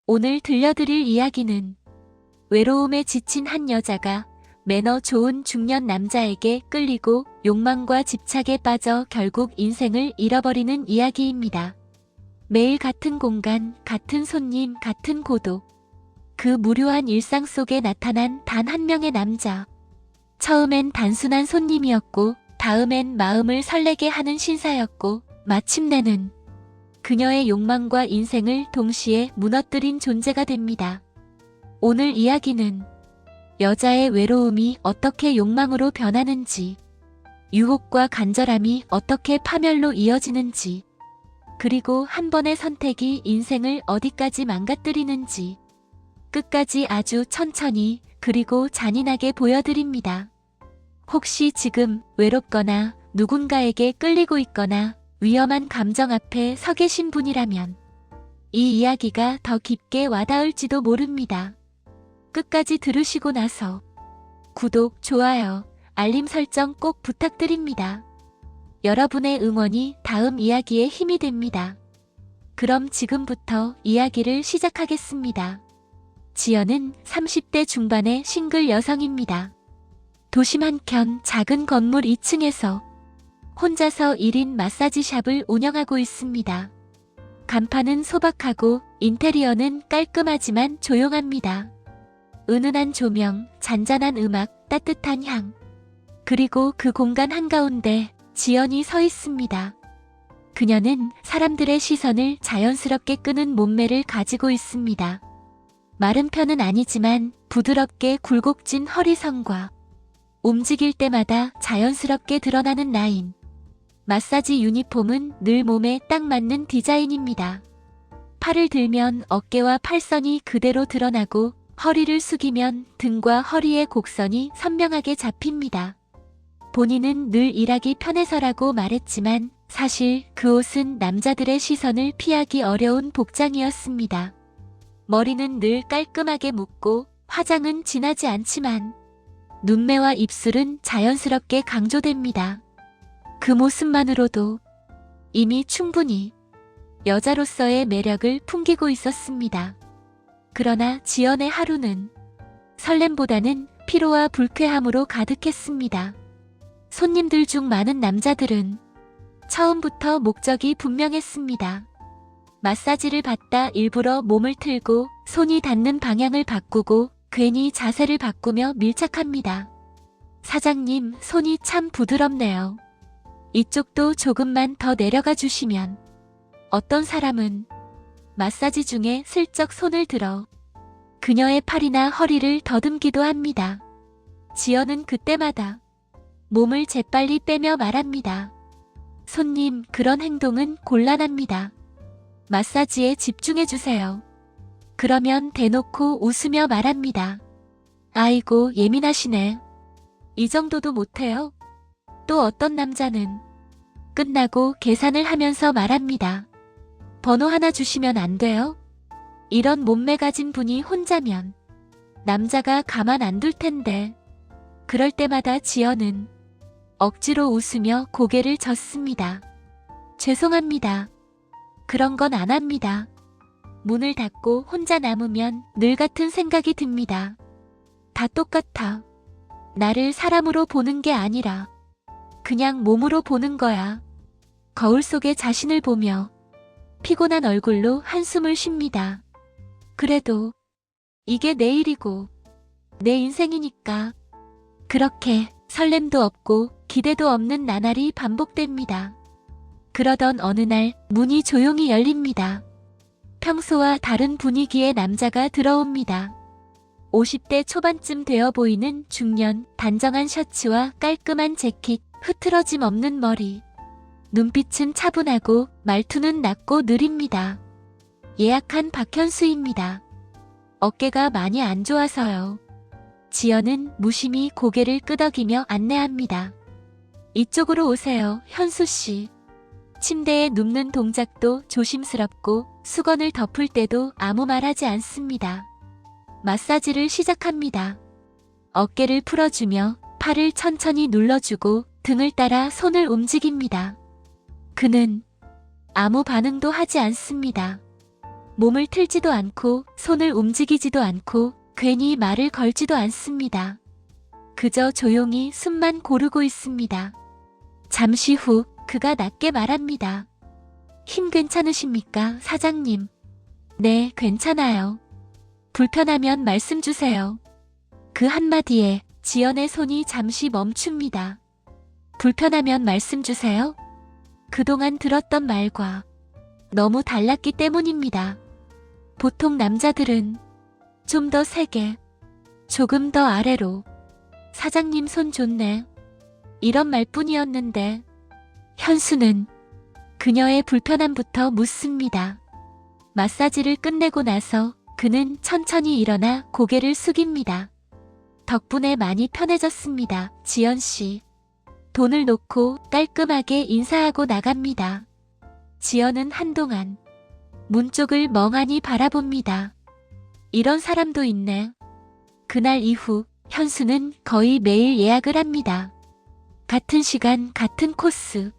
오늘 들려드릴 이야기는 외로움에 지친 한 여자가 매너 좋은 중년 남자에게 끌리고 욕망과 집착에 빠져 결국 인생을 잃어버리는 이야기입니다. 매일 같은 공간, 같은 손님, 같은 고독. 그 무료한 일상 속에 나타난 단 한 명의 남자. 처음엔 단순한 손님이었고, 다음엔 마음을 설레게 하는 신사였고, 마침내는 그녀의 욕망과 인생을 동시에 무너뜨린 존재가 됩니다. 오늘 이야기는 여자의 외로움이 어떻게 욕망으로 변하는지, 유혹과 간절함이 어떻게 파멸로 이어지는지, 그리고 한 번의 선택이 인생을 어디까지 망가뜨리는지, 끝까지 아주 천천히 그리고 잔인하게 보여드립니다. 혹시 지금 외롭거나 누군가에게 끌리고 있거나 위험한 감정 앞에 서 계신 분이라면 이 이야기가 더 깊게 와닿을지도 모릅니다. 끝까지 들으시고 나서 구독, 좋아요, 알림 설정 꼭 부탁드립니다. 여러분의 응원이 다음 이야기에 힘이 됩니다. 그럼 지금부터 이야기를 시작하겠습니다. 지연은 30대 중반의 싱글 여성입니다. 도심 한켠 작은 건물 2층에서 혼자서 1인 마사지샵을 운영하고 있습니다. 간판은 소박하고 인테리어는 깔끔하지만 조용합니다. 은은한 조명, 잔잔한 음악, 따뜻한 향. 그리고 그 공간 한가운데 지연이 서 있습니다. 그녀는 사람들의 시선을 자연스럽게 끄는 몸매를 가지고 있습니다. 마른 편은 아니지만 부드럽게 굴곡진 허리선과 움직일 때마다 자연스럽게 드러나는 라인. 마사지 유니폼은 늘 몸에 딱 맞는 디자인입니다. 팔을 들면 어깨와 팔선이 그대로 드러나고 허리를 숙이면 등과 허리의 곡선이 선명하게 잡힙니다. 본인은 늘 일하기 편해서라고 말했지만 사실 그 옷은 남자들의 시선을 피하기 어려운 복장이었습니다. 머리는 늘 깔끔하게 묶고 화장은 진하지 않지만 눈매와 입술은 자연스럽게 강조됩니다. 그 모습만으로도 이미 충분히 여자로서의 매력을 풍기고 있었습니다. 그러나 지연의 하루는 설렘보다는 피로와 불쾌함으로 가득했습니다. 손님들 중 많은 남자들은 처음부터 목적이 분명했습니다. 마사지를 받다 일부러 몸을 틀고 손이 닿는 방향을 바꾸고 괜히 자세를 바꾸며 밀착합니다. 사장님, 손이 참 부드럽네요. 이쪽도 조금만 더 내려가 주시면. 어떤 사람은 마사지 중에 슬쩍 손을 들어 그녀의 팔이나 허리를 더듬기도 합니다. 지연은 그때마다 몸을 재빨리 빼며 말합니다. 손님, 그런 행동은 곤란합니다. 마사지에 집중해주세요. 그러면 대놓고 웃으며 말합니다. 아이고, 예민하시네. 이 정도도 못해요? 또 어떤 남자는 끝나고 계산을 하면서 말합니다. 번호 하나 주시면 안 돼요? 이런 몸매 가진 분이 혼자면 남자가 가만 안 둘 텐데. 그럴 때마다 지연은 억지로 웃으며 고개를 젓습니다. 죄송합니다. 그런 건 안 합니다. 문을 닫고 혼자 남으면 늘 같은 생각이 듭니다. 다 똑같아. 나를 사람으로 보는 게 아니라 그냥 몸으로 보는 거야. 거울 속에 자신을 보며 피곤한 얼굴로 한숨을 쉽니다. 그래도 이게 내 일이고 내 인생이니까. 그렇게 설렘도 없고 기대도 없는 나날이 반복됩니다. 그러던 어느 날 문이 조용히 열립니다. 평소와 다른 분위기의 남자가 들어옵니다. 50대 초반쯤 되어 보이는 중년, 단정한 셔츠와 깔끔한 재킷, 흐트러짐 없는 머리. 눈빛은 차분하고 말투는 낮고 느립니다. 예약한 박현수입니다. 어깨가 많이 안 좋아서요. 지연은 무심히 고개를 끄덕이며 안내합니다. 이쪽으로 오세요, 현수 씨. 침대에 눕는 동작도 조심스럽고 수건을 덮을 때도 아무 말하지 않습니다. 마사지를 시작합니다. 어깨를 풀어주며 팔을 천천히 눌러주고 등을 따라 손을 움직입니다. 그는 아무 반응도 하지 않습니다. 몸을 틀지도 않고 손을 움직이지도 않고 괜히 말을 걸지도 않습니다. 그저 조용히 숨만 고르고 있습니다. 잠시 후 그가 낮게 말합니다. 힘 괜찮으십니까, 사장님? 네, 괜찮아요. 불편하면 말씀 주세요. 그 한마디에 지연의 손이 잠시 멈춥니다. 불편하면 말씀 주세요? 그동안 들었던 말과 너무 달랐기 때문입니다. 보통 남자들은 좀 더 세게, 조금 더 아래로 사장님 손 좋네, 이런 말뿐이었는데 현수는 그녀의 불편함부터 묻습니다. 마사지를 끝내고 나서 그는 천천히 일어나 고개를 숙입니다. 덕분에 많이 편해졌습니다, 지연씨. 돈을 놓고 깔끔하게 인사하고 나갑니다. 지연은 한동안 문 쪽을 멍하니 바라봅니다. 이런 사람도 있네. 그날 이후 현수는 거의 매일 예약을 합니다. 같은 시간, 같은 코스.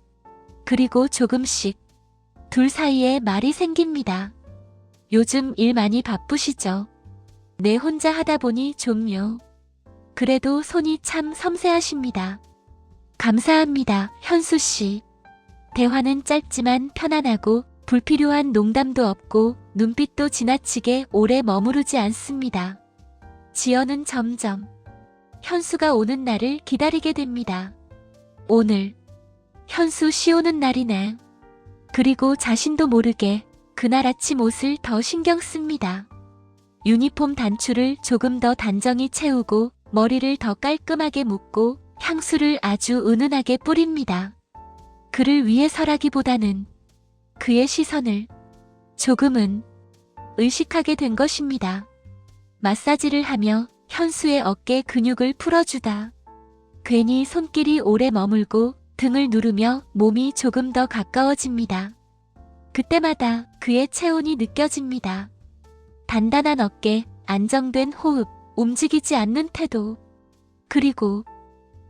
그리고 조금씩 둘 사이에 말이 생깁니다. 요즘 일 많이 바쁘시죠? 네, 혼자 하다 보니 좀요. 그래도 손이 참 섬세하십니다. 감사합니다, 현수씨. 대화는 짧지만 편안하고 불필요한 농담도 없고 눈빛도 지나치게 오래 머무르지 않습니다. 지연은 점점 현수가 오는 날을 기다리게 됩니다. 오늘 현수 씨 오는 날이네. 그리고 자신도 모르게 그날 아침 옷을 더 신경 씁니다. 유니폼 단추를 조금 더 단정히 채우고 머리를 더 깔끔하게 묶고 향수를 아주 은은하게 뿌립니다. 그를 위해서라기보다는 그의 시선을 조금은 의식하게 된 것입니다. 마사지를 하며 현수의 어깨 근육을 풀어주다. 괜히 손길이 오래 머물고 등을 누르며 몸이 조금 더 가까워집니다. 그때마다 그의 체온이 느껴집니다. 단단한 어깨, 안정된 호흡, 움직이지 않는 태도. 그리고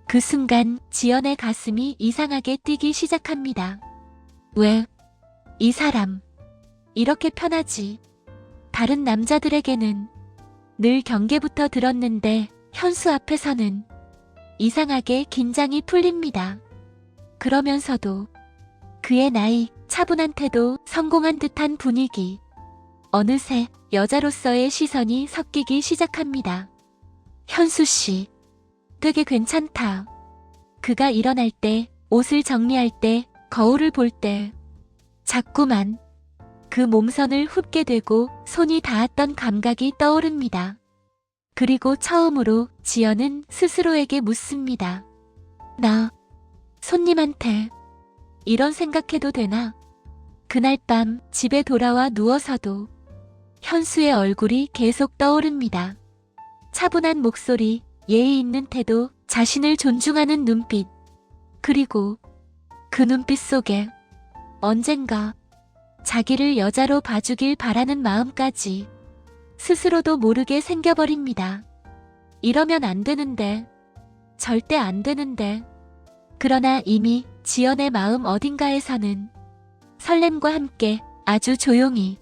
그 순간 지연의 가슴이 이상하게 뛰기 시작합니다. 왜? 이 사람 이렇게 편하지? 다른 남자들에게는 늘 경계부터 들었는데 현수 앞에서는 이상하게 긴장이 풀립니다. 그러면서도 그의 나이, 차분한 태도, 성공한 듯한 분위기. 어느새 여자로서의 시선이 섞이기 시작합니다. 현수 씨, 되게 괜찮다. 그가 일어날 때, 옷을 정리할 때, 거울을 볼 때 자꾸만 그 몸선을 훑게 되고 손이 닿았던 감각이 떠오릅니다. 그리고 처음으로 지연은 스스로에게 묻습니다. 나 손님한테 이런 생각해도 되나? 그날 밤 집에 돌아와 누워서도 현수의 얼굴이 계속 떠오릅니다. 차분한 목소리, 예의 있는 태도, 자신을 존중하는 눈빛. 그리고 그 눈빛 속에 언젠가 자기를 여자로 봐주길 바라는 마음까지 스스로도 모르게 생겨버립니다. 이러면 안 되는데, 절대 안 되는데. 그러나 이미 지연의 마음 어딘가에서는 설렘과 함께 아주 조용히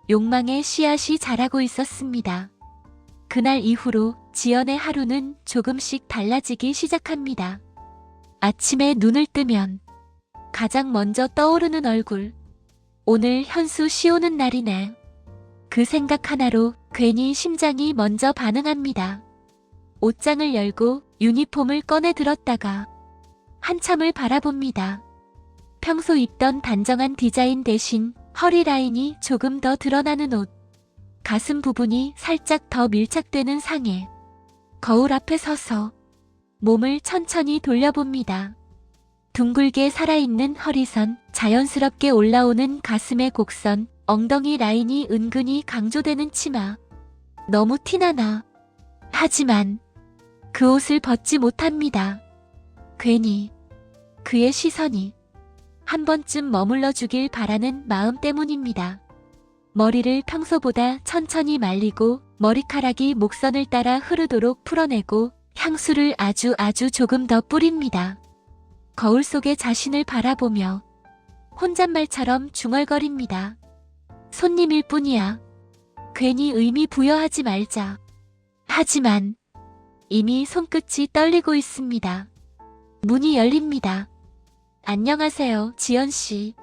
욕망의 씨앗이 자라고 있었습니다. 그날 이후로 지연의 하루는 조금씩 달라지기 시작합니다. 아침에 눈을 뜨면 가장 먼저 떠오르는 얼굴. 오늘 현수 씨 오는 날이네. 그 생각 하나로 괜히 심장이 먼저 반응합니다. 옷장을 열고 유니폼을 꺼내 들었다가 한참을 바라봅니다. 평소 입던 단정한 디자인 대신 허리 라인이 조금 더 드러나는 옷. 가슴 부분이 살짝 더 밀착되는 상에 거울 앞에 서서 몸을 천천히 돌려봅니다. 둥글게 살아있는 허리선, 자연스럽게 올라오는 가슴의 곡선, 엉덩이 라인이 은근히 강조되는 치마. 너무 티나나. 하지만 그 옷을 벗지 못합니다. 괜히 그의 시선이 한 번쯤 머물러 주길 바라는 마음 때문입니다. 머리를 평소보다 천천히 말리고 머리카락이 목선을 따라 흐르도록 풀어내고 향수를 아주 조금 더 뿌립니다. 거울 속의 자신을 바라보며 혼잣말처럼 중얼거립니다. 손님일 뿐이야. 괜히 의미 부여하지 말자. 하지만 이미 손끝이 떨리고 있습니다. 문이 열립니다. 안녕하세요, 지연 씨.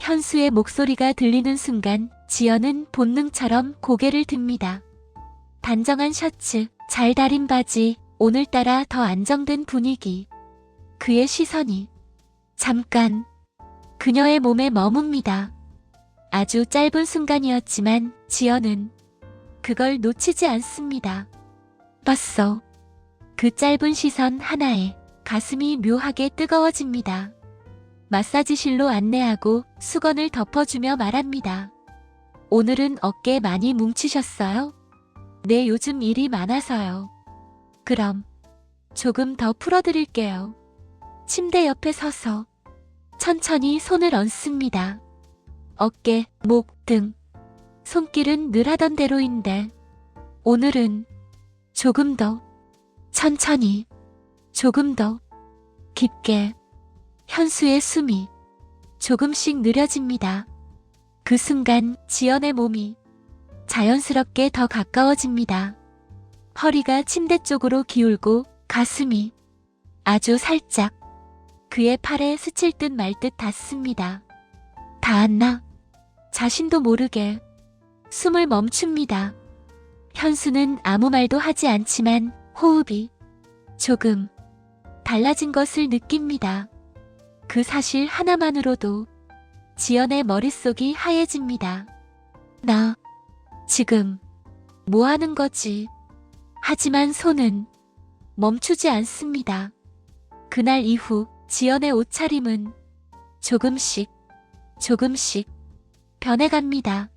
현수의 목소리가 들리는 순간 지연은 본능처럼 고개를 듭니다. 단정한 셔츠, 잘 다린 바지, 오늘따라 더 안정된 분위기. 그의 시선이 잠깐 그녀의 몸에 머뭅니다. 아주 짧은 순간이었지만 지연은 그걸 놓치지 않습니다. 봤어. 그 짧은 시선 하나에 가슴이 묘하게 뜨거워집니다. 마사지실로 안내하고 수건을 덮어주며 말합니다. 오늘은 어깨 많이 뭉치셨어요? 네, 요즘 일이 많아서요. 그럼 조금 더 풀어드릴게요. 침대 옆에 서서 천천히 손을 얹습니다. 어깨, 목, 등. 손길은 늘 하던 대로인데 오늘은 조금 더 천천히, 조금 더 깊게. 현수의 숨이 조금씩 느려집니다. 그 순간 지연의 몸이 자연스럽게 더 가까워집니다. 허리가 침대 쪽으로 기울고 가슴이 아주 살짝 그의 팔에 스칠 듯 말 듯 닿습니다. 닿았나? 자신도 모르게 숨을 멈춥니다. 현수는 아무 말도 하지 않지만 호흡이 조금 달라진 것을 느낍니다. 그 사실 하나만으로도 지연의 머릿속이 하얘집니다. 나 지금 뭐 하는 거지? 하지만 손은 멈추지 않습니다. 그날 이후 지연의 옷차림은 조금씩 변해갑니다.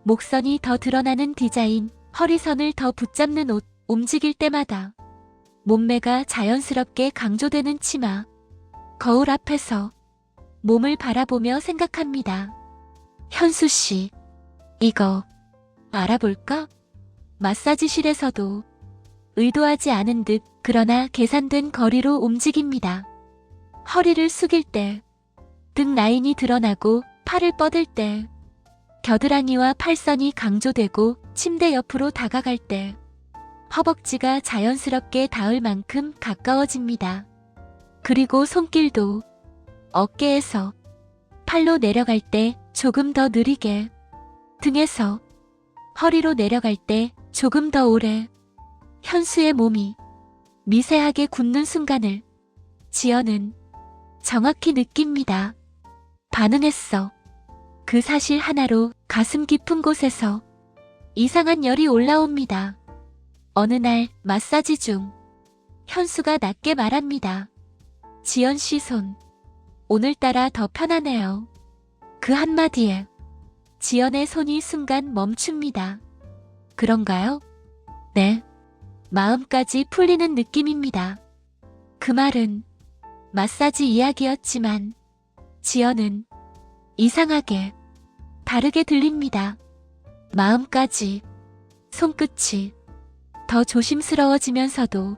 목선이 더 드러나는 디자인, 허리선을 더 붙잡는 옷, 움직일 때마다 몸매가 자연스럽게 강조되는 치마. 거울 앞에서 몸을 바라보며 생각합니다. 현수 씨, 이거 알아볼까? 마사지실에서도 의도하지 않은 듯 그러나 계산된 거리로 움직입니다. 허리를 숙일 때 등 라인이 드러나고 팔을 뻗을 때 겨드랑이와 팔선이 강조되고 침대 옆으로 다가갈 때 허벅지가 자연스럽게 닿을 만큼 가까워집니다. 그리고 손길도 어깨에서 팔로 내려갈 때 조금 더 느리게, 등에서 허리로 내려갈 때 조금 더 오래. 현수의 몸이 미세하게 굳는 순간을 지연은 정확히 느낍니다. 반응했어. 그 사실 하나로 가슴 깊은 곳에서 이상한 열이 올라옵니다. 어느 날 마사지 중 현수가 낮게 말합니다. 지연 씨 손, 오늘따라 더 편하네요. 그 한마디에 지연의 손이 순간 멈춥니다. 그런가요? 네. 마음까지 풀리는 느낌입니다. 그 말은 마사지 이야기였지만 지연은 이상하게 다르게 들립니다. 마음까지, 손끝이 더 조심스러워지면서도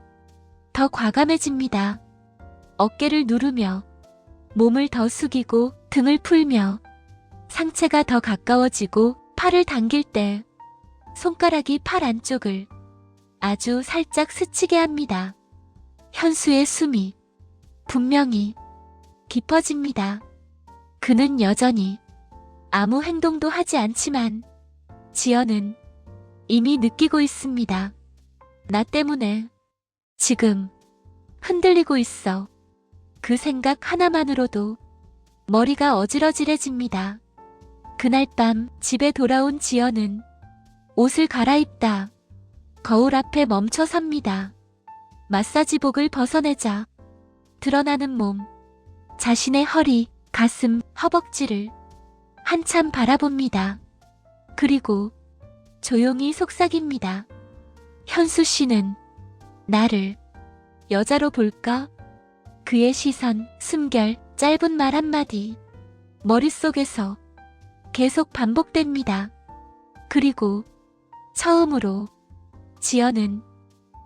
더 과감해집니다. 어깨를 누르며 몸을 더 숙이고 등을 풀며 상체가 더 가까워지고 팔을 당길 때 손가락이 팔 안쪽을 아주 살짝 스치게 합니다. 현수의 숨이 분명히 깊어집니다. 그는 여전히 아무 행동도 하지 않지만 지연은 이미 느끼고 있습니다. 나 때문에 지금 흔들리고 있어. 그 생각 하나만으로도 머리가 어지러질해집니다. 그날 밤 집에 돌아온 지연은 옷을 갈아입다 거울 앞에 멈춰 섭니다. 마사지복을 벗어내자 드러나는 몸, 자신의 허리, 가슴, 허벅지를 한참 바라봅니다. 그리고 조용히 속삭입니다. 현수 씨는 나를 여자로 볼까? 그의 시선, 숨결, 짧은 말 한마디 머릿속에서 계속 반복됩니다. 그리고 처음으로 지연은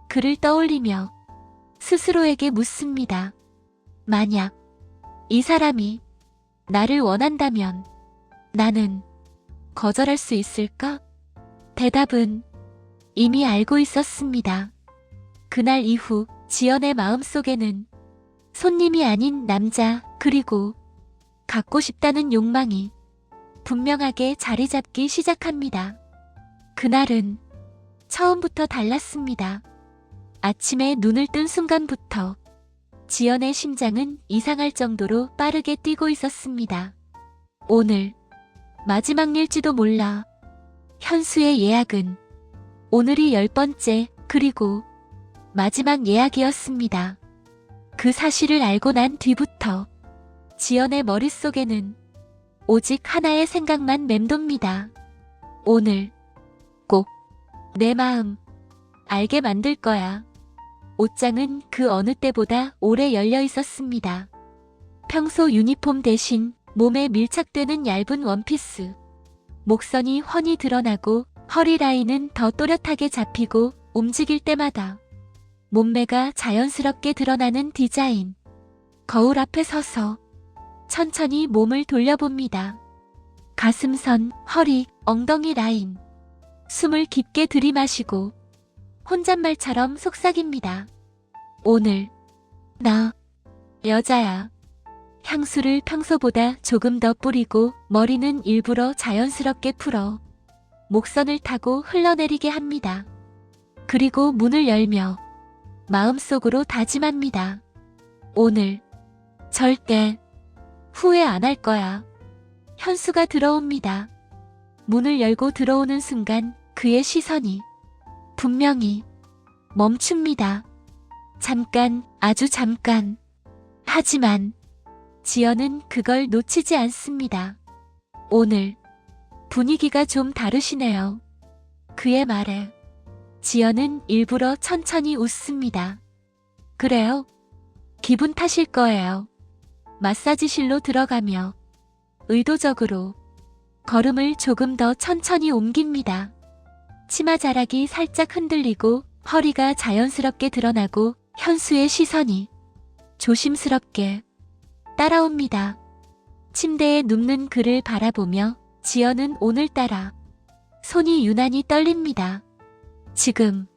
그를 떠올리며 스스로에게 묻습니다. 만약 이 사람이 나를 원한다면 나는 거절할 수 있을까? 대답은 이미 알고 있었습니다. 그날 이후 지연의 마음속에는 손님이 아닌 남자, 그리고 갖고 싶다는 욕망이 분명하게 자리 잡기 시작합니다. 그날은 처음부터 달랐습니다. 아침에 눈을 뜬 순간부터 지연의 심장은 이상할 정도로 빠르게 뛰고 있었습니다. 오늘 마지막일지도 몰라. 현수의 예약은 오늘이 10번째, 그리고 마지막 예약이었습니다. 그 사실을 알고 난 뒤부터 지연의 머릿속에는 오직 하나의 생각만 맴돕니다. 오늘 꼭 내 마음 알게 만들 거야. 옷장은 그 어느 때보다 오래 열려 있었습니다. 평소 유니폼 대신 몸에 밀착되는 얇은 원피스. 목선이 훤히 드러나고 허리 라인은 더 또렷하게 잡히고 움직일 때마다 몸매가 자연스럽게 드러나는 디자인. 거울 앞에 서서 천천히 몸을 돌려봅니다. 가슴선, 허리, 엉덩이 라인. 숨을 깊게 들이마시고 혼잣말처럼 속삭입니다. 오늘 나 여자야. 향수를 평소보다 조금 더 뿌리고 머리는 일부러 자연스럽게 풀어 목선을 타고 흘러내리게 합니다. 그리고 문을 열며 마음속으로 다짐합니다. 오늘 절대 후회 안 할 거야. 현수가 들어옵니다. 문을 열고 들어오는 순간 그의 시선이 분명히 멈춥니다. 잠깐, 아주 잠깐. 하지만 지연은 그걸 놓치지 않습니다. 오늘 분위기가 좀 다르시네요. 그의 말에 지연은 일부러 천천히 웃습니다. 그래요? 기분 탓일 거예요. 마사지실로 들어가며 의도적으로 걸음을 조금 더 천천히 옮깁니다. 치마 자락이 살짝 흔들리고 허리가 자연스럽게 드러나고 현수의 시선이 조심스럽게 따라옵니다. 침대에 눕는 그를 바라보며 지연은 오늘따라 손이 유난히 떨립니다. 지금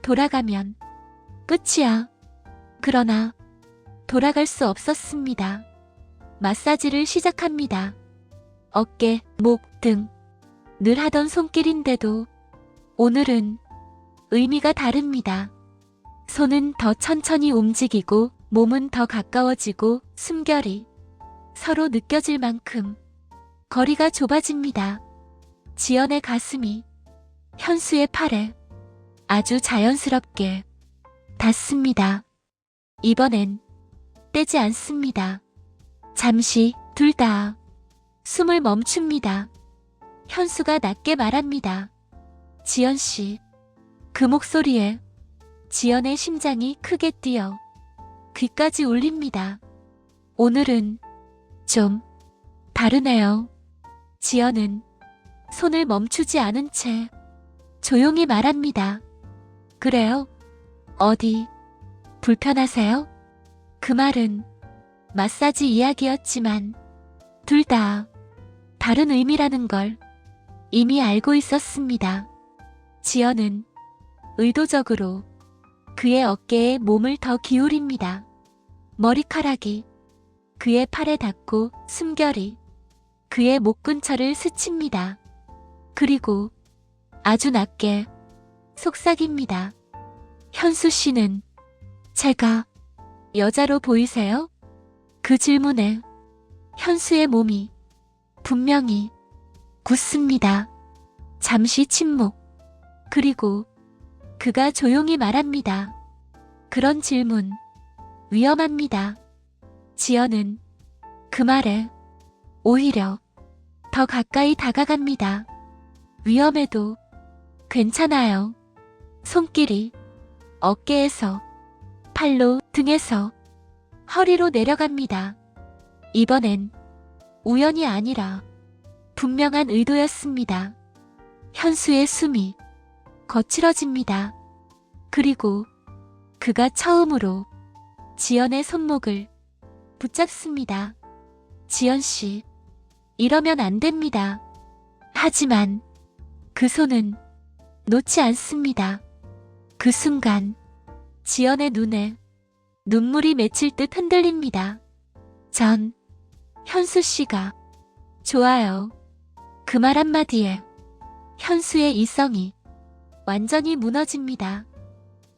돌아가면 끝이야. 그러나 돌아갈 수 없었습니다. 마사지를 시작합니다. 어깨, 목, 등. 늘 하던 손길인데도 오늘은 의미가 다릅니다. 손은 더 천천히 움직이고 몸은 더 가까워지고 숨결이 서로 느껴질 만큼 거리가 좁아집니다. 지연의 가슴이 현수의 팔에 아주 자연스럽게 닿습니다. 이번엔 떼지 않습니다. 잠시 둘 다 숨을 멈춥니다. 현수가 낮게 말합니다. 지연 씨. 그 목소리에 지연의 심장이 크게 뛰어 귀까지 울립니다. 오늘은 좀 다르네요. 지연은 손을 멈추지 않은 채 조용히 말합니다. 그래요? 어디 불편하세요? 그 말은 마사지 이야기였지만 둘 다 다른 의미라는 걸 이미 알고 있었습니다. 지연은 의도적으로 그의 어깨에 몸을 더 기울입니다. 머리카락이 그의 팔에 닿고 숨결이 그의 목 근처를 스칩니다. 그리고 아주 낮게 속삭입니다. 현수 씨는 제가 여자로 보이세요? 그 질문에 현수의 몸이 분명히 굳습니다. 잠시 침묵. 그리고 그가 조용히 말합니다. 그런 질문 위험합니다. 지연은 그 말에 오히려 더 가까이 다가갑니다. 위험해도 괜찮아요. 손길이 어깨에서 팔로 등에서 허리로 내려갑니다. 이번엔 우연이 아니라 분명한 의도였습니다. 현수의 숨이 거칠어집니다. 그리고 그가 처음으로 지연의 손목을 붙잡습니다. 지연 씨, 이러면 안 됩니다. 하지만 그 손은 놓지 않습니다. 그 순간 지연의 눈에 눈물이 맺힐 듯 흔들립니다. 전 현수 씨가 좋아요. 그 말 한마디에 현수의 이성이 완전히 무너집니다.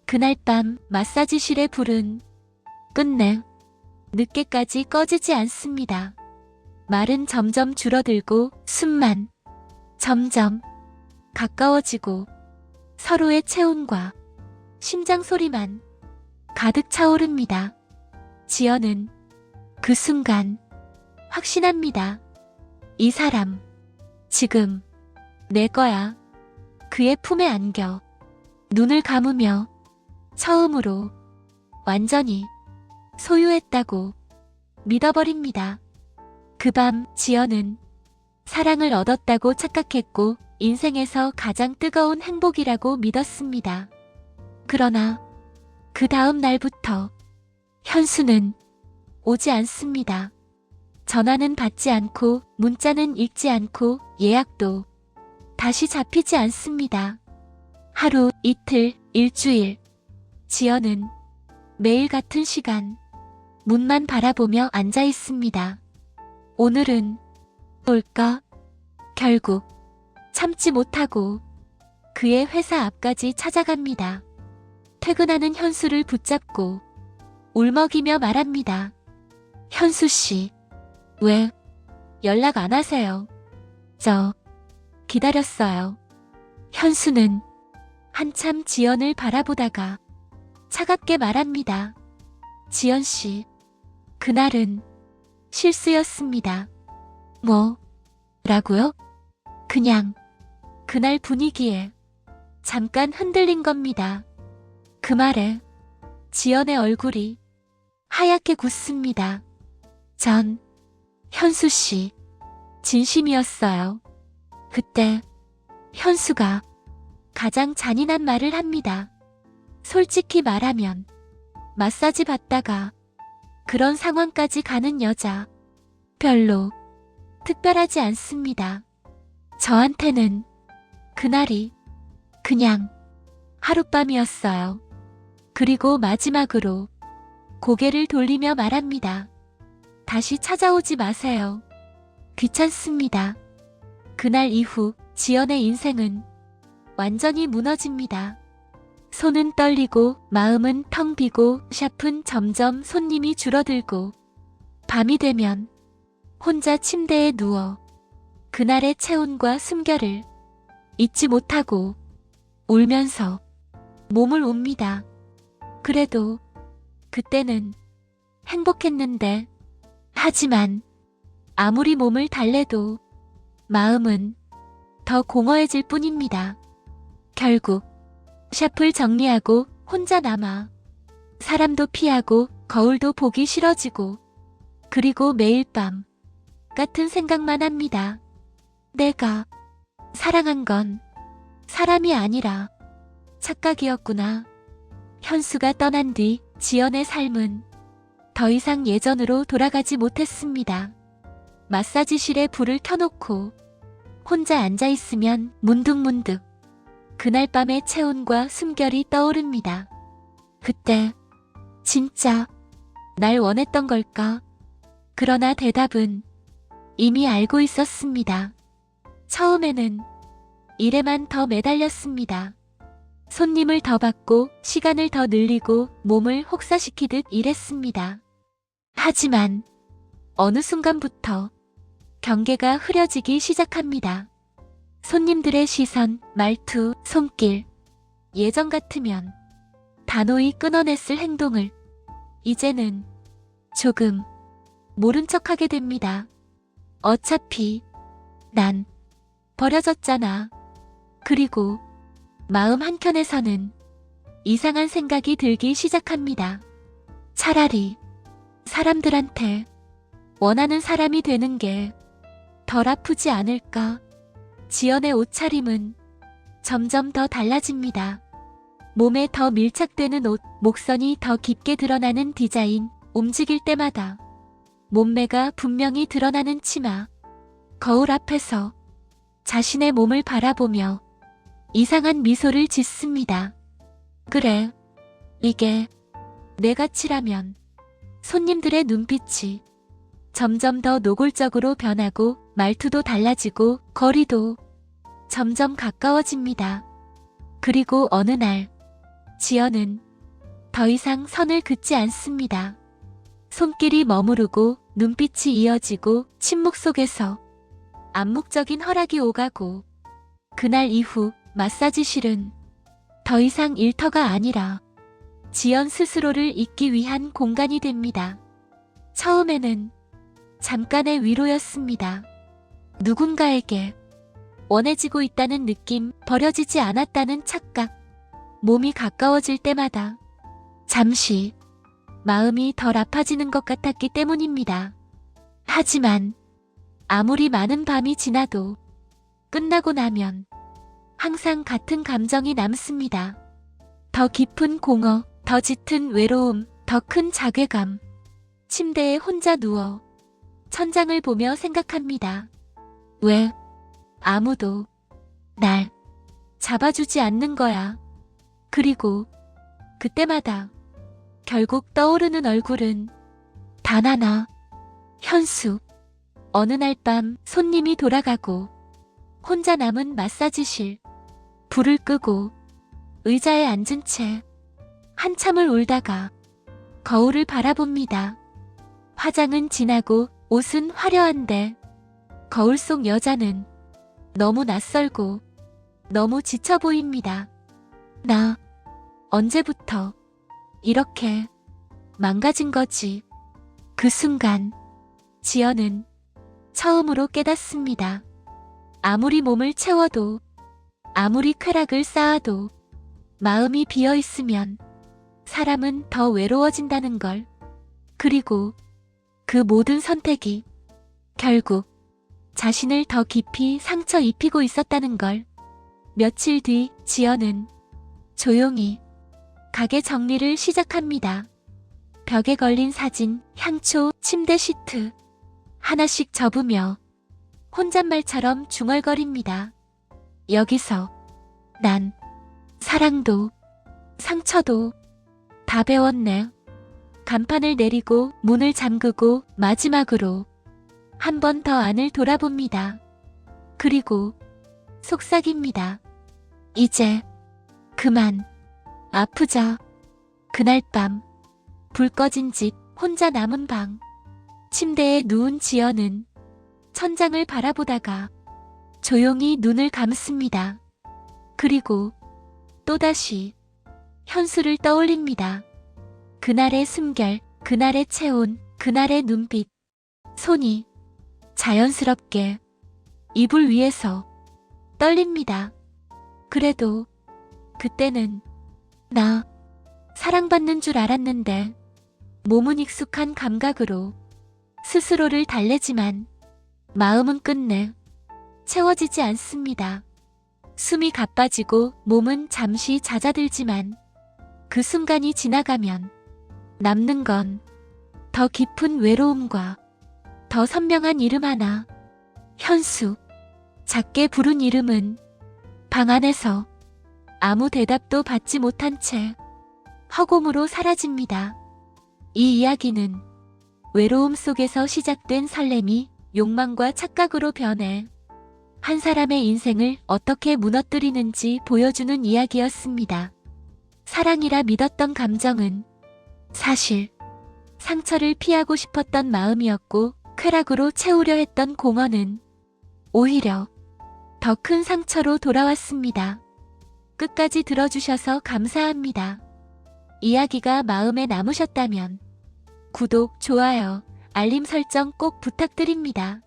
그날 밤 마사지실의 불은 끝내 늦게까지 꺼지지 않습니다. 말은 점점 줄어들고 숨만 점점 가까워지고 서로의 체온과 심장 소리만 가득 차오릅니다. 지연은 그 순간 확신합니다. 이 사람 지금 내 거야. 그의 품에 안겨 눈을 감으며 처음으로 완전히 소유했다고 믿어버립니다. 그 밤 지연은 사랑을 얻었다고 착각했고 인생에서 가장 뜨거운 행복이라고 믿었습니다. 그러나 그 다음 날부터 현수는 오지 않습니다. 전화는 받지 않고 문자는 읽지 않고 예약도 다시 잡히지 않습니다. 하루, 이틀, 일주일. 지연은 매일 같은 시간 문만 바라보며 앉아 있습니다. 오늘은 올까? 결국 참지 못하고 그의 회사 앞까지 찾아갑니다. 퇴근하는 현수를 붙잡고 울먹이며 말합니다. 현수 씨, 왜 연락 안 하세요? 저 기다렸어요. 현수는 한참 지연을 바라보다가 차갑게 말합니다. 지연 씨, 그날은 실수였습니다. 뭐라고요? 그냥 그날 분위기에 잠깐 흔들린 겁니다. 그 말에 지연의 얼굴이 하얗게 굳습니다. 전 현수 씨 진심이었어요. 그때 현수가 가장 잔인한 말을 합니다. 솔직히 말하면 마사지 받다가 그런 상황까지 가는 여자 별로 특별하지 않습니다. 저한테는 그날이 그냥 하룻밤이었어요. 그리고 마지막으로 고개를 돌리며 말합니다. 다시 찾아오지 마세요. 귀찮습니다. 그날 이후 지연의 인생은 완전히 무너집니다. 손은 떨리고 마음은 텅 비고 샵은 점점 손님이 줄어들고 밤이 되면 혼자 침대에 누워 그날의 체온과 숨결을 잊지 못하고 울면서 몸을 옵니다. 그래도 그때는 행복했는데 하지만 아무리 몸을 달래도 마음은 더 공허해질 뿐입니다. 결국 샵을 정리하고 혼자 남아 사람도 피하고 거울도 보기 싫어지고 그리고 매일 밤 같은 생각만 합니다. 내가 사랑한 건 사람이 아니라 착각이었구나. 현수가 떠난 뒤 지연의 삶은 더 이상 예전으로 돌아가지 못했습니다. 마사지실에 불을 켜놓고 혼자 앉아있으면 문득문득 그날 밤의 체온과 숨결이 떠오릅니다. 그때 진짜 날 원했던 걸까? 그러나 대답은 이미 알고 있었습니다. 처음에는 일에만 더 매달렸습니다. 손님을 더 받고 시간을 더 늘리고 몸을 혹사시키듯 일했습니다. 하지만 어느 순간부터 경계가 흐려지기 시작합니다. 손님들의 시선, 말투, 손길. 예전 같으면 단호히 끊어냈을 행동을 이제는 조금 모른 척하게 됩니다. 어차피 난 버려졌잖아. 그리고 마음 한켠에서는 이상한 생각이 들기 시작합니다. 차라리 사람들한테 원하는 사람이 되는 게 덜 아프지 않을까? 지연의 옷차림은 점점 더 달라집니다. 몸에 더 밀착되는 옷, 목선이 더 깊게 드러나는 디자인, 움직일 때마다 몸매가 분명히 드러나는 치마. 거울 앞에서 자신의 몸을 바라보며 이상한 미소를 짓습니다. 그래, 이게 내 가치라면. 손님들의 눈빛이 점점 더 노골적으로 변하고 말투도 달라지고 거리도 점점 가까워집니다. 그리고 어느 날 지연은 더 이상 선을 긋지 않습니다. 손길이 머무르고 눈빛이 이어지고 침묵 속에서 암묵적인 허락이 오가고 그날 이후 마사지실은 더 이상 일터가 아니라 지연 스스로를 잊기 위한 공간이 됩니다. 처음에는 잠깐의 위로였습니다. 누군가에게 원해지고 있다는 느낌, 버려지지 않았다는 착각, 몸이 가까워질 때마다 잠시 마음이 덜 아파지는 것 같았기 때문입니다. 하지만 아무리 많은 밤이 지나도 끝나고 나면 항상 같은 감정이 남습니다. 더 깊은 공허, 더 짙은 외로움, 더 큰 자괴감. 침대에 혼자 누워 천장을 보며 생각합니다. 왜 아무도 날 잡아주지 않는 거야. 그리고 그때마다 결국 떠오르는 얼굴은 단 하나, 현수. 어느 날 밤 손님이 돌아가고 혼자 남은 마사지실. 불을 끄고 의자에 앉은 채 한참을 울다가 거울을 바라봅니다. 화장은 진하고 옷은 화려한데 거울 속 여자는 너무 낯설고 너무 지쳐 보입니다. 나 언제부터 이렇게 망가진 거지? 그 순간 지연은 처음으로 깨닫습니다. 아무리 몸을 채워도 아무리 쾌락을 쌓아도 마음이 비어 있으면 사람은 더 외로워진다는 걸. 그리고 그 모든 선택이 결국 자신을 더 깊이 상처 입히고 있었다는 걸. 며칠 뒤 지연은 조용히 가게 정리를 시작합니다. 벽에 걸린 사진, 향초, 침대 시트 하나씩 접으며 혼잣말처럼 중얼거립니다. 여기서 난 사랑도 상처도 다 배웠네. 간판을 내리고 문을 잠그고 마지막으로 한 번 더 안을 돌아봅니다. 그리고 속삭입니다. 이제 그만 아프자. 그날 밤 불 꺼진 집, 혼자 남은 방. 침대에 누운 지연은 천장을 바라보다가 조용히 눈을 감습니다. 그리고 또다시 현수를 떠올립니다. 그날의 숨결, 그날의 체온, 그날의 눈빛. 손이 자연스럽게 이불 위에서 떨립니다. 그래도 그때는 나 사랑받는 줄 알았는데 몸은 익숙한 감각으로 스스로를 달래지만 마음은 끝내 채워지지 않습니다. 숨이 가빠지고 몸은 잠시 잦아들지만 그 순간이 지나가면 남는 건 더 깊은 외로움과 더 선명한 이름 하나. 현수. 작게 부른 이름은 방 안에서 아무 대답도 받지 못한 채 허공으로 사라집니다. 이 이야기는 외로움 속에서 시작된 설렘이 욕망과 착각으로 변해 한 사람의 인생을 어떻게 무너뜨리는지 보여주는 이야기였습니다. 사랑이라 믿었던 감정은 사실 상처를 피하고 싶었던 마음이었고, 쾌락으로 채우려 했던 공허는 오히려 더 큰 상처로 돌아왔습니다. 끝까지 들어주셔서 감사합니다. 이야기가 마음에 남으셨다면 구독, 좋아요, 알림 설정 꼭 부탁드립니다.